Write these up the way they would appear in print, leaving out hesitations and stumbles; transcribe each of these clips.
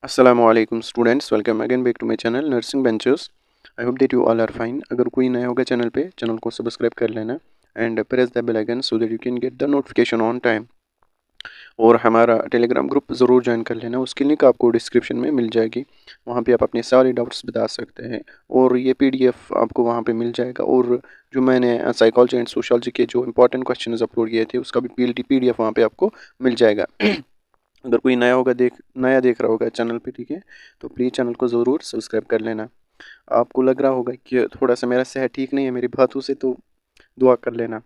Assalamualaikum students, welcome again back to my channel Nursing Ventures. I hope that you all are fine. अगर कोई नया होगा channel पे, channel को subscribe कर लेना and press the bell icon so that you can get the notification on time. और हमारा टेलीग्राम ग्रुप ज़रूर ज्वाइन कर लेना, उसकी लिंक आपको डिस्क्रिप्शन में मिल जाएगी। वहाँ पे आप अपने सारे डाउट्स बता सकते हैं और ये पीडीएफ आपको वहाँ पे मिल जाएगा। और जो मैंने साइकोलॉजी एंड सोशियोलॉजी के जो इंपॉर्टेंट क्वेश्चन अपलोड किए थे उसका भी पीडीएफ वहाँ पे आपको मिल जाएगा। अगर कोई नया देख रहा होगा चैनल पे, ठीक है, तो प्लीज़ चैनल को ज़रूर सब्सक्राइब कर लेना। आपको लग रहा होगा कि थोड़ा सा मेरा सेहत ठीक नहीं है मेरी बातों से, तो दुआ कर लेना।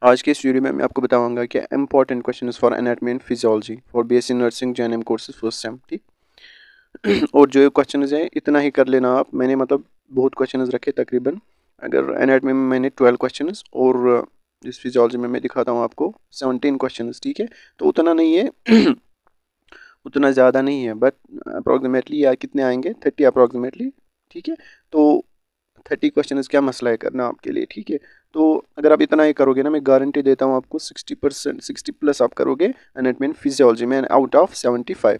आज के इस वीडियो में मैं आपको बताऊंगा कि important question for anatomy and physiology for BSc nursing JNM courses first sem, ठीक। और जो क्वेश्चन है इतना ही कर लेना आप। मैंने मतलब बहुत क्वेश्चन रखे तकरीबन। अगर एनाटॉमी में मैंने 12 क्वेश्चन और इस फिजियोलॉजी में मैं दिखाता हूँ आपको 17 क्वेश्चन, ठीक है। तो उतना नहीं है उतना ज़्यादा नहीं है, बट अप्रॉक्सीमेटली या कितने आएंगे 30 अप्रॉक्सीमेटली, ठीक है। तो 30 क्वेश्चन क्या मसला है करना आपके लिए, ठीक है। तो अगर आप इतना ही करोगे ना, मैं गारंटी देता हूँ आपको 60%, 60 प्लस आप करोगे एनाटॉमी एंड फिजियोलॉजी में आउट ऑफ 75।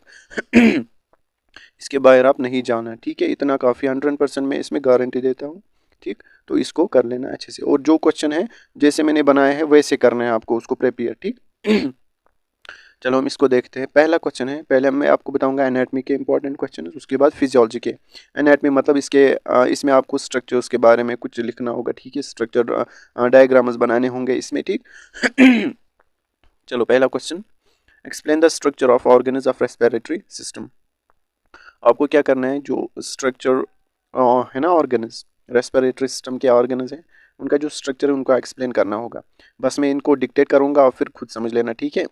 इसके बाहर आप नहीं जाना, ठीक है। इतना काफ़ी 100% मैं इसमें गारंटी देता हूँ, ठीक। तो इसको कर लेना अच्छे से, और जो क्वेश्चन है जैसे मैंने बनाया है वैसे करना है आपको, उसको प्रिपेयर, ठीक। चलो हम इसको देखते हैं। पहला क्वेश्चन है, पहले मैं आपको बताऊंगा एनाटॉमी के इंपॉर्टेंट क्वेश्चन, उसके बाद फिजियोलॉजी के। एनाटॉमी मतलब इसमें आपको स्ट्रक्चर्स के बारे में कुछ लिखना होगा, ठीक है। स्ट्रक्चर डायग्राम्स बनाने होंगे इसमें, ठीक। चलो पहला question, explain the structure of organs of respiratory system. आपको क्या करना है, जो स्ट्रक्चर है ना ऑर्गेन्स, रेस्पिरेटरी सिस्टम के ऑर्गेन्स हैं, उनका जो स्ट्रक्चर है उनको एक्सप्लेन करना होगा। बस मैं इनको डिक्टेट करूंगा और फिर खुद समझ लेना, ठीक है।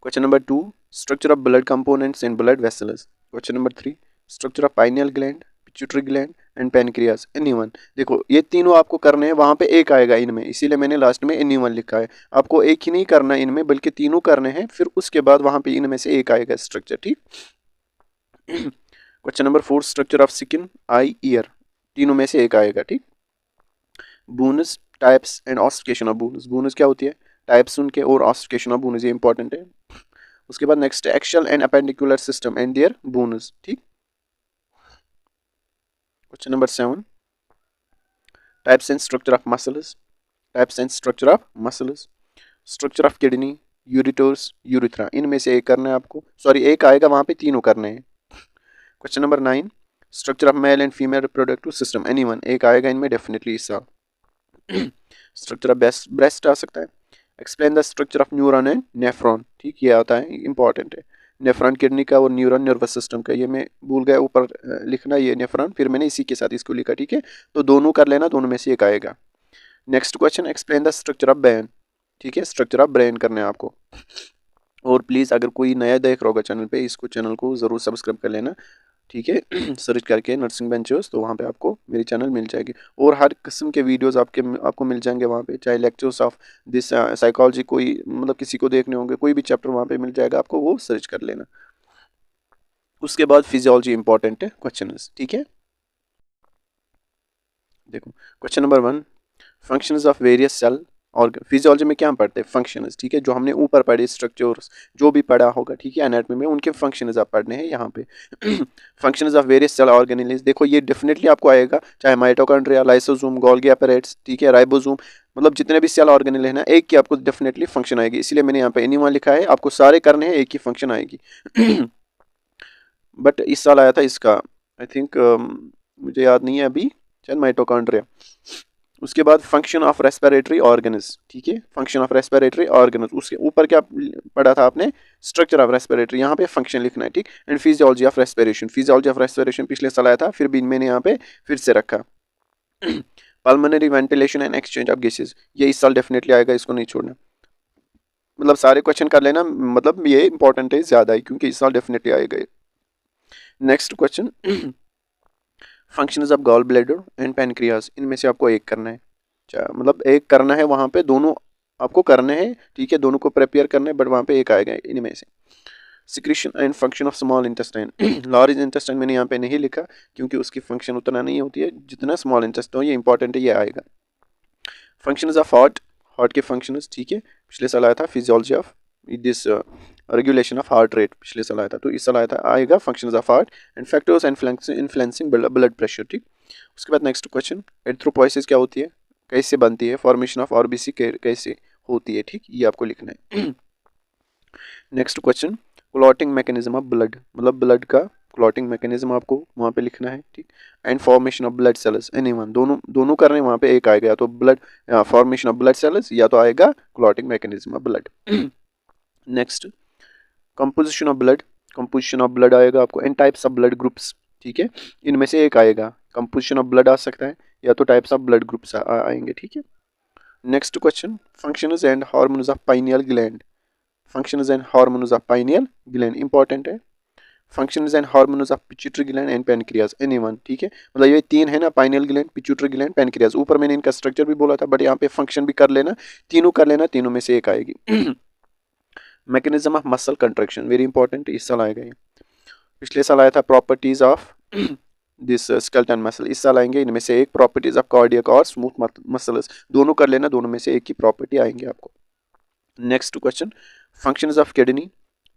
Question number 2, structure of blood components in blood vessels. Question number 3, structure of pineal gland, pituitary gland and pancreas. Anyone, देखो ये तीनों आपको करने हैं, वहाँ पे एक आएगा इनमें, इसीलिए मैंने लास्ट में anyone लिखा है। आपको एक ही नहीं करना इनमें, बल्कि तीनों करने हैं, फिर उसके बाद वहाँ पे इनमें से एक आएगा स्ट्रक्चर, ठीक। Question number 4, structure of skin, eye, ear, तीनों में से एक आएगा, ठीक। Bones, types and ossification of bones. Bones क्या होती है, टाइप्स उनके, और ऑस्टिकेशन ऑफ बोनस, ये इंपॉर्टेंट है। उसके बाद next, axial and appendicular system and their bones, ठीक। Question number 7, types and structure of muscles, types and structure of muscles, structure of kidney, ureters, urethra, इनमें से एक करना है आपको, सॉरी एक आएगा, वहां पे तीनों करने हैं। Question number 9, structure of male and female reproductive system, anyone, एक आएगा इनमें डेफिनेटली इस साल। स्ट्रक्चर ऑफ ब्रेस्ट आ सकता है। Explain the structure of neuron and nephron, ठीक, ये आता है, इंपॉर्टेंट है। नेफ्रॉन किडनी का और न्यूरॉन नर्वस सिस्टम का, ये मैं भूल गया ऊपर लिखना, ये नेफ्रॉन, फिर मैंने इसी के साथ इसको लिखा, ठीक है। तो दोनों कर लेना, दोनों में से एक आएगा। Next question, explain the structure of brain, ठीक है, स्ट्रक्चर ऑफ ब्रेन करने हैं आपको। और प्लीज़ अगर कोई नया देख रहा होगा चैनल पे, इसको चैनल को ज़रूर सब्सक्राइब कर लेना, ठीक है। सर्च करके नर्सिंग वेंचर्स, तो वहाँ पे आपको मेरी चैनल मिल जाएगी, और हर किस्म के वीडियोस आपको मिल जाएंगे वहाँ पे, चाहे लेक्चर्स ऑफ दिस साइकोलॉजी, कोई मतलब किसी को देखने होंगे, कोई भी चैप्टर वहाँ पे मिल जाएगा आपको, वो सर्च कर लेना। उसके बाद फिजियोलॉजी इंपॉर्टेंट है क्वेश्चन, ठीक है। देखो question number 1, functions of various cell. और फिजियोलॉजी में क्या हम पढ़ते हैं, फंक्शंस, ठीक है, जो हमने ऊपर पढ़े स्ट्रक्चर्स, जो भी पढ़ा होगा, ठीक है, एनाटॉमी में उनके फंक्शंस आप पढ़ने हैं यहाँ पे। Functions of various cell organelles, देखो ये डेफिनेटली आपको आएगा, चाहे माइटोकॉन्ड्रिया, लाइसोसोम, गोल्गी अपैरेट्स, ठीक है, राइबोसोम, मतलब जितने भी सेल ऑर्गेनेल है ना, एक की आपको डेफिनेटली फंक्शन आएगी, इसलिए मैंने यहाँ पे एनीवन लिखा है, आपको सारे करने हैं, एक ही फंक्शन आएगी। बट इस साल आया था इसका, आई थिंक मुझे याद नहीं है अभी, शायद माइटोकॉन्ड्रिया। उसके बाद फंक्शन ऑफ रेस्पिरेटरी ऑर्गन्स, ठीक है, फंक्शन ऑफ रेस्पिरेटरी ऑर्गन्स, उसके ऊपर क्या पढ़ा था आपने, स्ट्रक्चर ऑफ रेस्पिरेटरी, यहाँ पे फंक्शन लिखना है, ठीक। And physiology of respiration, physiology of respiration पिछले साल आया था, फिर भी मैंने यहाँ पे फिर से रखा। Pulmonary ventilation and exchange of gases, ये इस साल डेफिनेटली आएगा, इसको नहीं छोड़ना, मतलब सारे क्वेश्चन कर लेना, मतलब ये इंपॉर्टेंट है ज़्यादा है, क्योंकि इस साल डेफिनेटली आएगा। Next question, functions of gall bladder and pancreas, इनमें से आपको एक करना है, मतलब एक करना है, वहाँ पे दोनों आपको करने हैं, ठीक है, दोनों को प्रिपेयर करना है, बट वहाँ पे एक आएगा इनमें से। Secretion and function of small intestine, large intestine मैंने यहाँ पे नहीं लिखा, क्योंकि उसकी फंक्शन उतना नहीं होती है जितना स्मॉल इंटेस्टाइन, ये इंपॉर्टेंट है, ये आएगा। फंक्शंस ऑफ हार्ट, हार्ट के फंक्शंस, ठीक है, पिछले साल आया था, physiology of this regulation of heart rate पिछले साल आया था, तो इस साल आएगा functions of heart and factors influencing blood pressure. ठीक, उसके बाद नेक्स्ट क्वेश्चन, एरिथ्रोपोइसिस क्या होती है, कैसे बनती है, फॉर्मेशन ऑफ आरबीसी कैसे होती है। ठीक, ये आपको लिखना है। Next question, clotting mechanism of blood, मतलब ब्लड का क्लॉटिंग मैकेनिज्म आपको वहाँ पे लिखना है। ठीक, and formation of blood cells, anyone, दोनों करने वहाँ पे एक आएगा, या तो blood formation of blood cells या तो आएगा clotting mechanism of blood. Next, composition of blood, composition of blood आएगा आपको, and types of blood groups. ठीक है, इनमें से एक आएगा, कंपोजिशन ऑफ ब्लड आ सकता है या तो टाइप्स ऑफ ब्लड ग्रुप्स आएंगे। ठीक है, next question, functions and hormones of pineal gland, functions and hormones of pineal gland important है, functions and hormones of pituitary gland and pancreas, anyone. ठीक है, मतलब ये तीन है ना, pineal gland, pituitary gland, pancreas, ऊपर मैंने इनका स्ट्रक्चर भी बोला था, बट यहाँ पे फंक्शन भी कर लेना, तीनों कर लेना, तीनों में से एक आएगी। Mechanism of muscle contraction, very important, इस साल आएगा ये, पिछले साल आया था properties of this skeleton muscle, इस साल आएंगे इनमें से एक, प्रॉपर्टीज ऑफ कार्डियक और स्मूथ मसल्स, दोनों कर लेना, दोनों में से एक ही प्रॉपर्टी आएंगे आपको। Next question, functions of kidney,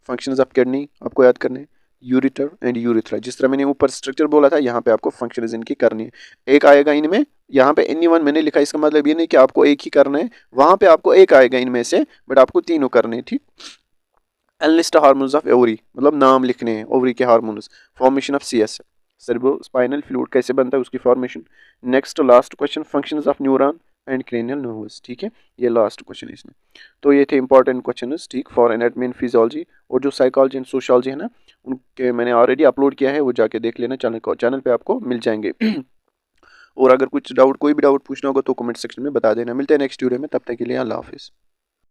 functions of kidney आपको याद करने हैं, यूरिटर एंड यूरिथ्रा, जिस तरह मैंने ऊपर स्ट्रक्चर बोला था, यहाँ पे आपको फंक्शंस इनकी करनी है, एक आएगा इनमें, यहाँ पे एनीवन मैंने लिखा, इसका मतलब ये नहीं कि आपको एक ही करना है, वहां पे आपको एक आएगा इनमें से, बट आपको तीनों करने हैं। ठीक, एनलिस्ट हार्मोन्स ऑफ ओवरी, मतलब नाम लिखने हैं ओवरी के hormones, formation of CS, cerebrospinal fluid कैसे बनता है उसकी formation. Next last question, functions of neuron and cranial nerves. ठीक है, ये लास्ट क्वेश्चन है इसमें, तो ये थे इंपॉर्टेंट क्वेश्चन, ठीक, फॉर एनाटॉमी एंड फिजियोलॉजी, और जो साइकोलॉजी एंड सोशियोलॉजी है ना, उनके मैंने ऑलरेडी अपलोड किया है, वो जाके देख लेना, चैनल पे आपको मिल जाएंगे। और अगर कुछ डाउट, कोई भी डाउट पूछना होगा तो कमेंट सेक्शन में बता देना। मिलते हैं नेक्स्ट वीडियो में, तब तक के लिए अल्लाह हाफिज़।